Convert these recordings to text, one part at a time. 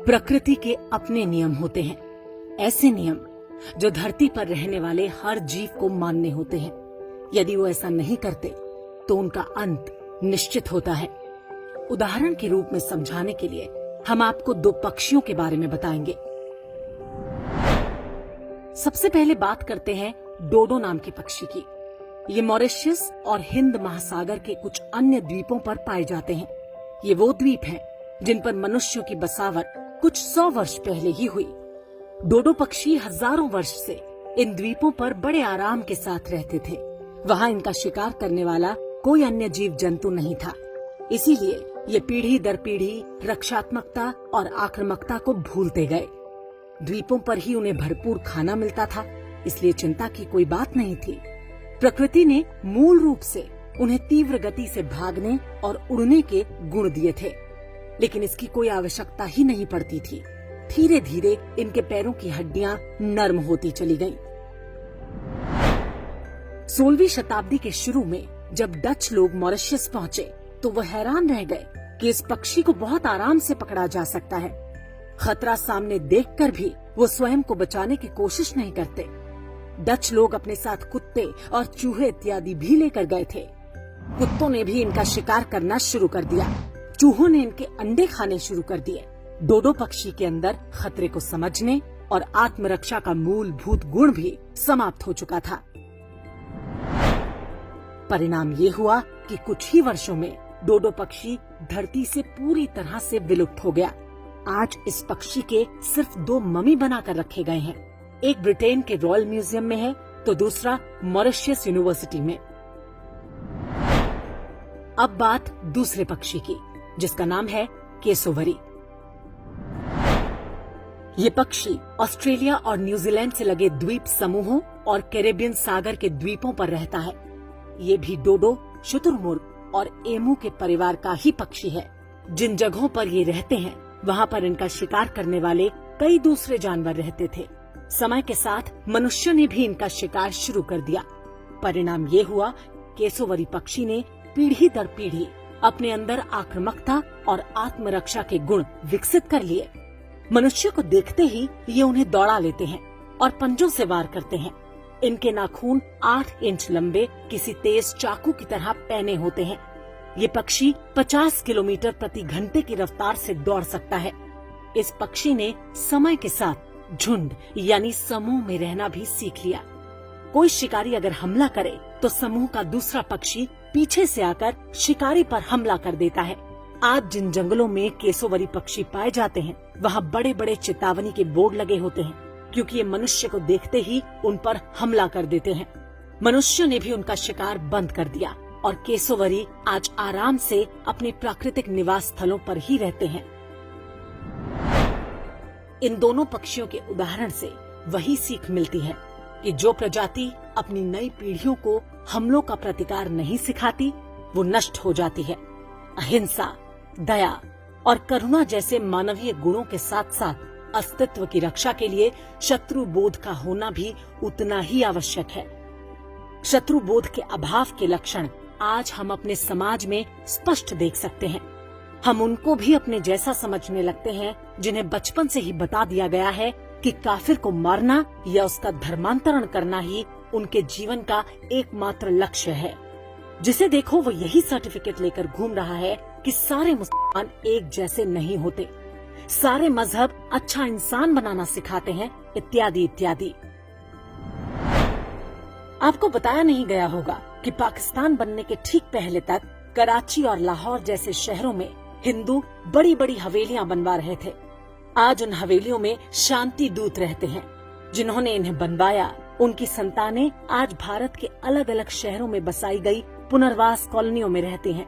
प्रकृति के अपने नियम होते हैं, ऐसे नियम जो धरती पर रहने वाले हर जीव को मानने होते हैं। यदि वो ऐसा नहीं करते तो उनका अंत निश्चित होता है। उदाहरण के रूप में समझाने के लिए हम आपको दो पक्षियों के बारे में बताएंगे। सबसे पहले बात करते हैं डोडो नाम के पक्षी की। ये मॉरिशस और हिंद महासागर के कुछ अन्य द्वीपों पर पाए जाते हैं। ये वो द्वीप हैं जिन पर मनुष्यों की बसावट कुछ 100 वर्ष पहले ही हुई। डोडो पक्षी हजारों वर्ष से इन द्वीपों पर बड़े आराम के साथ रहते थे। वहाँ इनका शिकार करने वाला कोई अन्य जीव जंतु नहीं था, इसीलिए ये पीढ़ी दर पीढ़ी रक्षात्मकता और आक्रामकता को भूलते गए। द्वीपों पर ही उन्हें भरपूर खाना मिलता था, इसलिए चिंता की कोई बात नहीं थी। प्रकृति ने मूल रूप से उन्हें तीव्र गति से भागने और उड़ने के गुण दिए थे, लेकिन इसकी कोई आवश्यकता ही नहीं पड़ती थी। धीरे धीरे इनके पैरों की हड्डियां नर्म होती चली गईं। 16वीं शताब्दी के शुरू में जब डच लोग मॉरिशस पहुंचे तो वो हैरान रह गए कि इस पक्षी को बहुत आराम से पकड़ा जा सकता है। खतरा सामने देखकर भी वो स्वयं को बचाने की कोशिश नहीं करते। डच लोग अपने साथ कुत्ते और चूहे इत्यादि भी लेकर गए थे। कुत्तों ने भी इनका शिकार करना शुरू कर दिया, चूहों ने इनके अंडे खाने शुरू कर दिए। डोडो पक्षी के अंदर खतरे को समझने और आत्मरक्षा का मूलभूत गुण भी समाप्त हो चुका था। परिणाम ये हुआ कि कुछ ही वर्षों में डोडो पक्षी धरती से पूरी तरह से विलुप्त हो गया। आज इस पक्षी के सिर्फ 2 ममी बनाकर रखे गए हैं। एक ब्रिटेन के रॉयल म्यूजियम में है तो दूसरा मॉरिशस यूनिवर्सिटी में। अब बात दूसरे पक्षी की, जिसका नाम है केसोवरी। ये पक्षी ऑस्ट्रेलिया और न्यूजीलैंड से लगे द्वीप समूहों और कैरेबियन सागर के द्वीपों पर रहता है। ये भी डोडो, शुतुरमुर्ग और एमू के परिवार का ही पक्षी है। जिन जगहों पर ये रहते हैं वहाँ पर इनका शिकार करने वाले कई दूसरे जानवर रहते थे। समय के साथ मनुष्यों ने भी इनका शिकार शुरू कर दिया। परिणाम ये हुआ केसोवरी पक्षी ने पीढ़ी दर पीढ़ी अपने अंदर आक्रामकता और आत्मरक्षा के गुण विकसित कर लिए। मनुष्य को देखते ही ये उन्हें दौड़ा लेते हैं और पंजों से वार करते हैं। इनके नाखून 8 इंच लंबे किसी तेज चाकू की तरह पैने होते हैं। ये पक्षी 50 किलोमीटर प्रति घंटे की रफ्तार से दौड़ सकता है। इस पक्षी ने समय के साथ झुंड यानी समूह में रहना भी सीख लिया। कोई शिकारी अगर हमला करे तो समूह का दूसरा पक्षी पीछे से आकर शिकारी पर हमला कर देता है। आज जिन जंगलों में केसोवरी पक्षी पाए जाते हैं वहाँ बड़े बड़े चेतावनी के बोर्ड लगे होते हैं, क्योंकि ये मनुष्य को देखते ही उन पर हमला कर देते हैं। मनुष्यों ने भी उनका शिकार बंद कर दिया और केसोवरी आज आराम से अपने प्राकृतिक निवास स्थलों पर ही रहते हैं। इन दोनों पक्षियों के उदाहरण से वही सीख मिलती है कि जो प्रजाति अपनी नई पीढ़ियों को हमलों का प्रतिकार नहीं सिखाती वो नष्ट हो जाती है। अहिंसा, दया और करुणा जैसे मानवीय गुणों के साथ साथ अस्तित्व की रक्षा के लिए शत्रु बोध का होना भी उतना ही आवश्यक है। शत्रु बोध के अभाव के लक्षण आज हम अपने समाज में स्पष्ट देख सकते हैं। हम उनको भी अपने जैसा समझने लगते हैं जिन्हें बचपन से ही बता दिया गया है कि काफिर को मारना या उसका धर्मांतरण करना ही उनके जीवन का एकमात्र लक्ष्य है। जिसे देखो वो यही सर्टिफिकेट लेकर घूम रहा है कि सारे मुसलमान एक जैसे नहीं होते, सारे मजहब अच्छा इंसान बनाना सिखाते हैं, इत्यादि इत्यादि। आपको बताया नहीं गया होगा कि पाकिस्तान बनने के ठीक पहले तक कराची और लाहौर जैसे शहरों में हिंदू बड़ी बड़ी हवेलियां बनवा रहे थे। आज उन हवेलियों में शांति दूत रहते हैं। जिन्होंने इन्हें बनवाया उनकी संतानें आज भारत के अलग अलग शहरों में बसाई गई पुनर्वास कॉलोनियों में रहते हैं।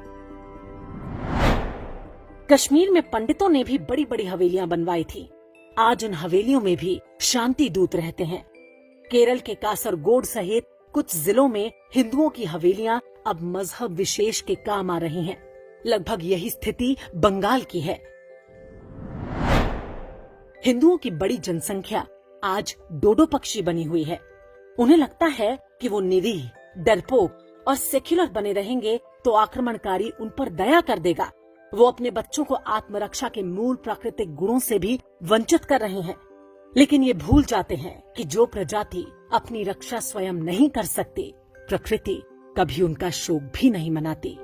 कश्मीर में पंडितों ने भी बड़ी बड़ी हवेलियां बनवाई थी। आज उन हवेलियों में भी शांति दूत रहते हैं। केरल के कासरगोड सहित कुछ जिलों में हिंदुओं की हवेलियां अब मजहब विशेष के काम आ रही हैं। लगभग यही स्थिति बंगाल की है। हिंदुओं की बड़ी जनसंख्या आज डोडो पक्षी बनी हुई है। उन्हें लगता है कि वो निरीह, डरपोक और सेक्युलर बने रहेंगे तो आक्रमणकारी उन पर दया कर देगा। वो अपने बच्चों को आत्मरक्षा के मूल प्राकृतिक गुणों से भी वंचित कर रहे हैं। लेकिन ये भूल जाते हैं कि जो प्रजाति अपनी रक्षा स्वयं नहीं कर सकती, प्रकृति कभी उनका शोक भी नहीं मनाती।